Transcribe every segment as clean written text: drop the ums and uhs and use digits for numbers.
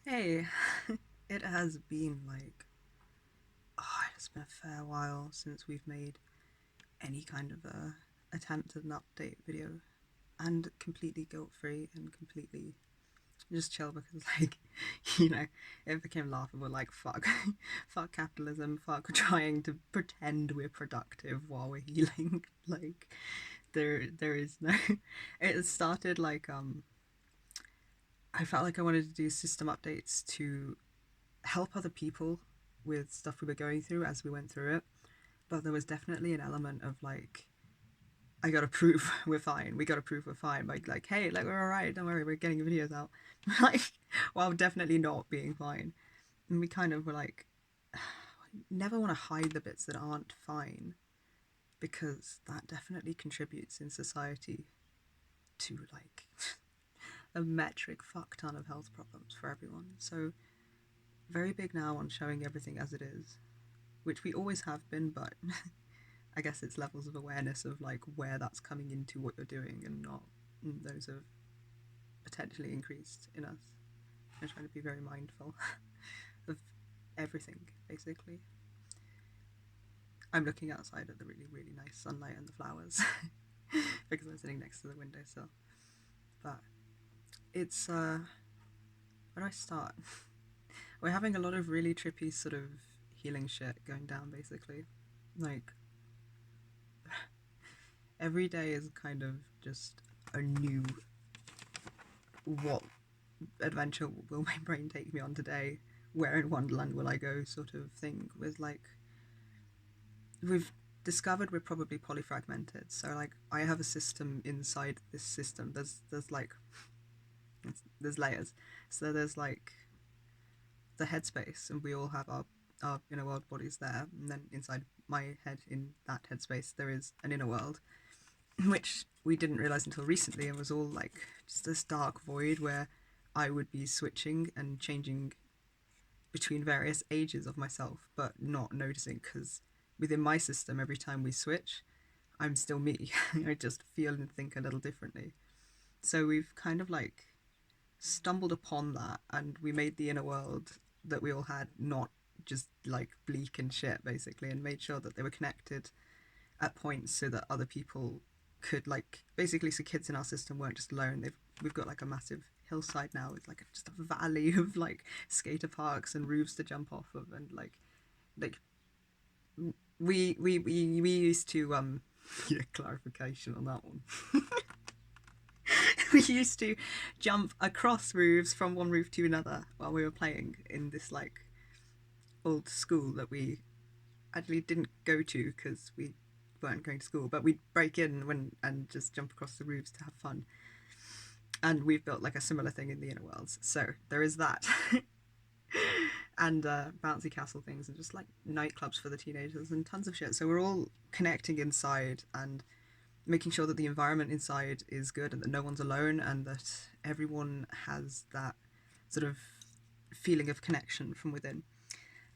Hey, it has been it's been a fair while since we've made any kind of a attempt at an update video, and completely guilt free and completely just chill because you know it became laughable. Like fuck, fuck capitalism, fuck trying to pretend we're productive while we're healing. Like there is no. It started I felt like I wanted to do system updates to help other people with stuff we were going through as we went through it. But there was definitely an element of I gotta prove we're fine. We gotta prove we're fine. Like, hey, like we're alright. Don't worry, we're getting videos out. like, while definitely not being fine. And we kind of were like, never want to hide the bits that aren't fine because that definitely contributes in society to a metric fuck ton of health problems for everyone. So very big now on showing everything as it is, which we always have been, but I guess it's levels of awareness of where that's coming into what you're doing and not. And those have potentially increased in us. I'm trying to be very mindful of everything, basically. I'm looking outside at the really, really nice sunlight and the flowers because I'm sitting next to the windowsill. But it's, where do I start? We're having a lot of really trippy sort of healing shit going down, basically. Like, every day is kind of just a new what adventure will my brain take me on today? Where in Wonderland will I go? Sort of thing. With we've discovered we're probably polyfragmented. So I have a system inside this system. There's layers. So there's the headspace, and we all have our inner world bodies there. And then inside my head, in that headspace, there is an inner world, which we didn't realize until recently, and was all just this dark void where I would be switching and changing between various ages of myself, but not noticing because within my system, every time we switch, I'm still me. I just feel and think a little differently. So we've kind of stumbled upon that, and we made the inner world that we all had not just bleak and shit, basically, and made sure that they were connected at points so that other people could basically, so kids in our system weren't just alone. We've got a massive hillside now with just a valley of skater parks and roofs to jump off of, and like we used to yeah, clarification on that one. We used to jump across roofs from one roof to another while we were playing in this old school that we actually didn't go to because we weren't going to school, but we'd break in and just jump across the roofs to have fun. And we've built a similar thing in the inner worlds, so there is that. And bouncy castle things, and just nightclubs for the teenagers and tons of shit. So we're all connecting inside and making sure that the environment inside is good and that no one's alone and that everyone has that sort of feeling of connection from within.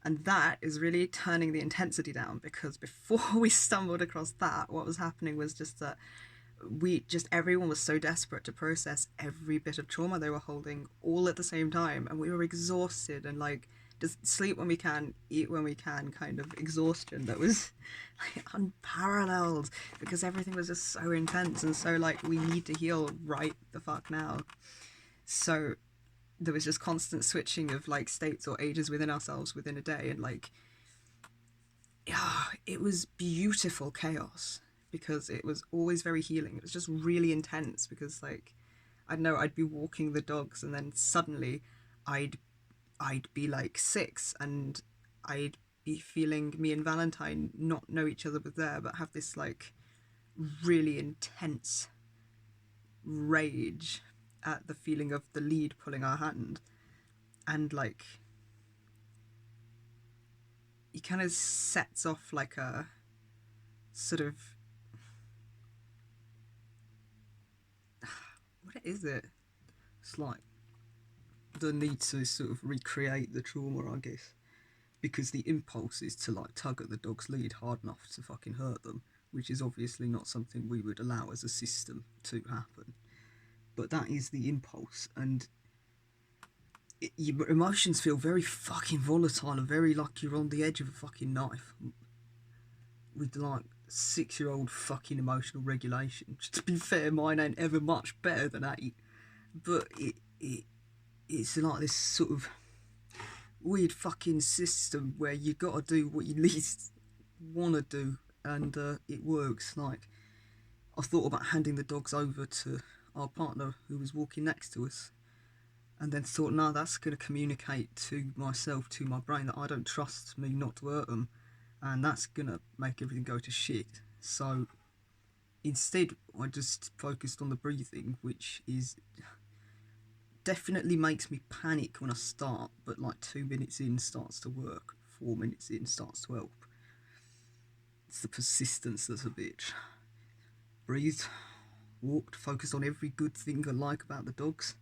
And that is really turning the intensity down, because before we stumbled across that, what was happening was just that everyone was so desperate to process every bit of trauma they were holding all at the same time, and we were exhausted and just sleep when we can, eat when we can, kind of exhaustion that was unparalleled, because everything was just so intense, and so we need to heal right the fuck now. So there was just constant switching of states or ages within ourselves within a day, and yeah, it was beautiful chaos because it was always very healing. It was just really intense because I don't know, I'd be walking the dogs and then suddenly I'd I'd be 6 and I'd be feeling me and Valentine not know each other was there, but have this really intense rage at the feeling of the lead pulling our hand. And he kind of sets off a sort of, what is it? It's the need to sort of recreate the trauma, I guess, because the impulse is to tug at the dog's lead hard enough to fucking hurt them, which is obviously not something we would allow as a system to happen. But that is the impulse, and your emotions feel very fucking volatile and very like you're on the edge of a fucking knife with like 6-year-old fucking emotional regulation. To be fair, mine ain't ever much better than 8, but it's like this sort of weird fucking system where you gotta do what you least wanna do, and it works. Like, I thought about handing the dogs over to our partner who was walking next to us, and then thought, no, that's going to communicate to myself, to my brain, that I don't trust me not to hurt them, and that's going to make everything go to shit. So instead, I just focused on the breathing, which is definitely makes me panic when I start, but like 2 minutes in starts to work, 4 minutes in starts to help. It's the persistence that's a bitch. Breathed, walked, focused on every good thing I like about the dogs.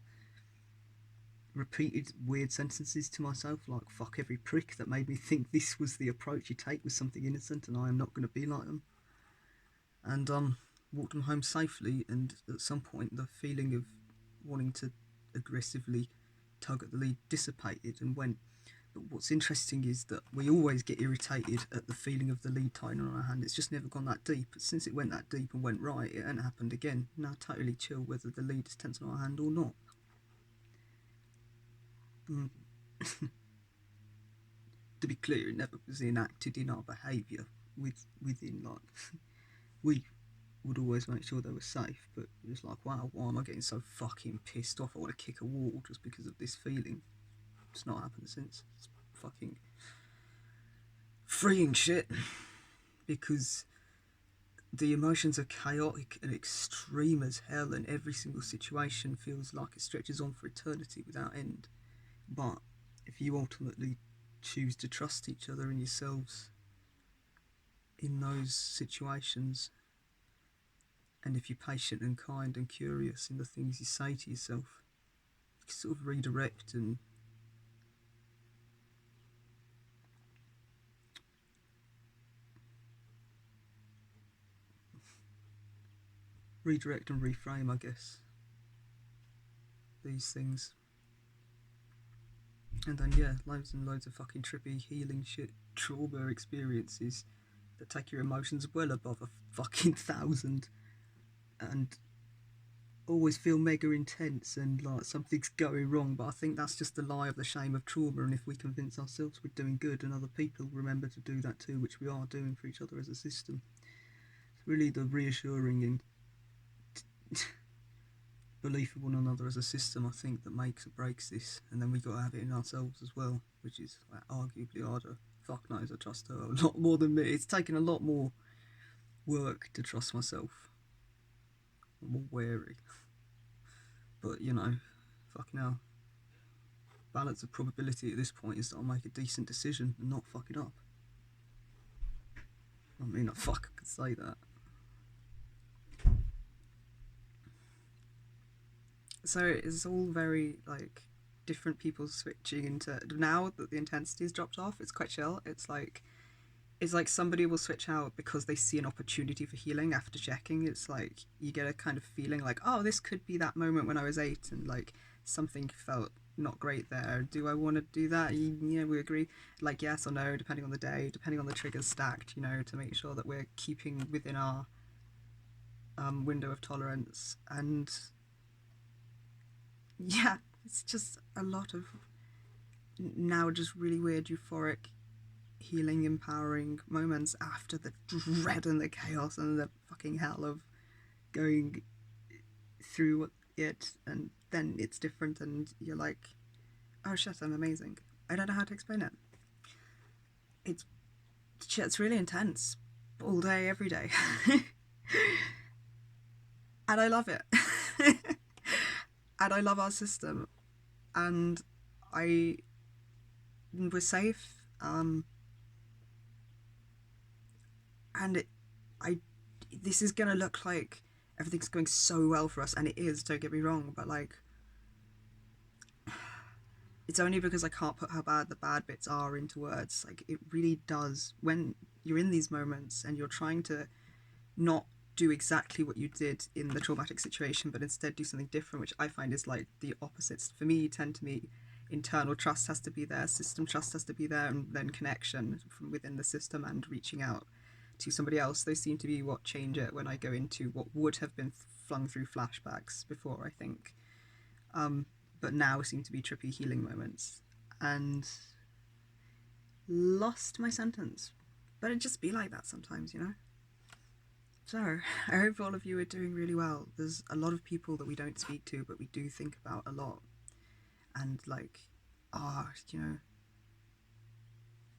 Repeated weird sentences to myself like fuck every prick that made me think this was the approach you take with something innocent and I am not going to be like them. And walked them home safely, and at some point the feeling of wanting to aggressively tug at the lead dissipated and went. But what's interesting is that we always get irritated at the feeling of the lead tightening on our hand. It's just never gone that deep. But since it went that deep and went right, it ain't happened again. Now totally chill whether the lead is tense on our hand or not. To be clear, it never was enacted in our behaviour within like we would always make sure they were safe, but it was like, wow, why am I getting so fucking pissed off? I want to kick a wall just because of this feeling. It's not happened since. It's fucking freeing shit, because the emotions are chaotic and extreme as hell, and every single situation feels like it stretches on for eternity without end. But if you ultimately choose to trust each other and yourselves in those situations, and if you're patient and kind and curious in the things you say to yourself, you can sort of redirect and reframe, I guess, these things. And then, yeah, loads and loads of fucking trippy healing shit, trauma experiences that take your emotions well above a fucking 1,000 and always feel mega intense and like something's going wrong. But I think that's just the lie of the shame of trauma. And if we convince ourselves we're doing good and other people remember to do that too, which we are doing for each other as a system, it's really the reassuring and belief in one another as a system, I think, that makes or breaks this. And then we got to have it in ourselves as well, which is arguably harder. Fuck knows, I trust her a lot more than me. It's taken a lot more work to trust myself. I'm more wary. But, you know, fucking hell. Balance of probability at this point is that I'll make a decent decision and not fuck it up. I mean, I fuck could say that. So it's all very, like, different people switching into... Now that the intensity has dropped off, it's quite chill. It's like somebody will switch out because they see an opportunity for healing after checking. It's like you get a kind of feeling like, oh, this could be that moment when I was 8 and like something felt not great there. Do I want to do that? Yeah, we agree. Like, yes or no, depending on the day, depending on the triggers stacked, you know, to make sure that we're keeping within our window of tolerance. And yeah, it's just a lot of now just really weird euphoric healing, empowering moments after the dread and the chaos and the fucking hell of going through it, and then it's different and you're like, oh shit, I'm amazing. I don't know how to explain it. It's really intense all day, every day. And I love it. And I love our system, and we're safe, and this is gonna look like everything's going so well for us, and it is, don't get me wrong, but like, it's only because I can't put how bad the bad bits are into words. Like, it really does, when you're in these moments and you're trying to not do exactly what you did in the traumatic situation, but instead do something different, which I find is like the opposites. For me, you tend to internal trust has to be there, system trust has to be there, and then connection from within the system and reaching out to somebody else. Those seem to be what change it when I go into what would have been flung through flashbacks before, I think. But now seem to be trippy healing moments. And lost my sentence. But it just be like that sometimes, you know? So, I hope all of you are doing really well. There's a lot of people that we don't speak to, but we do think about a lot. And, like, you know,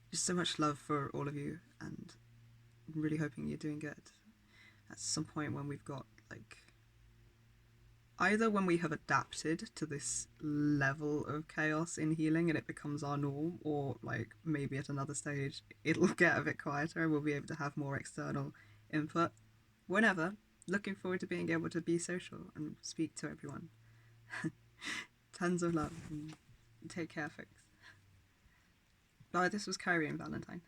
just so much love for all of you. And I'm really hoping you're doing good. At some point when we've got, like, either when we have adapted to this level of chaos in healing and it becomes our norm, or like maybe at another stage it'll get a bit quieter and we'll be able to have more external input. Whenever. Looking forward to being able to be social and speak to everyone. Tons of love and take care, folks. Bye, this was Kairi and Valentine.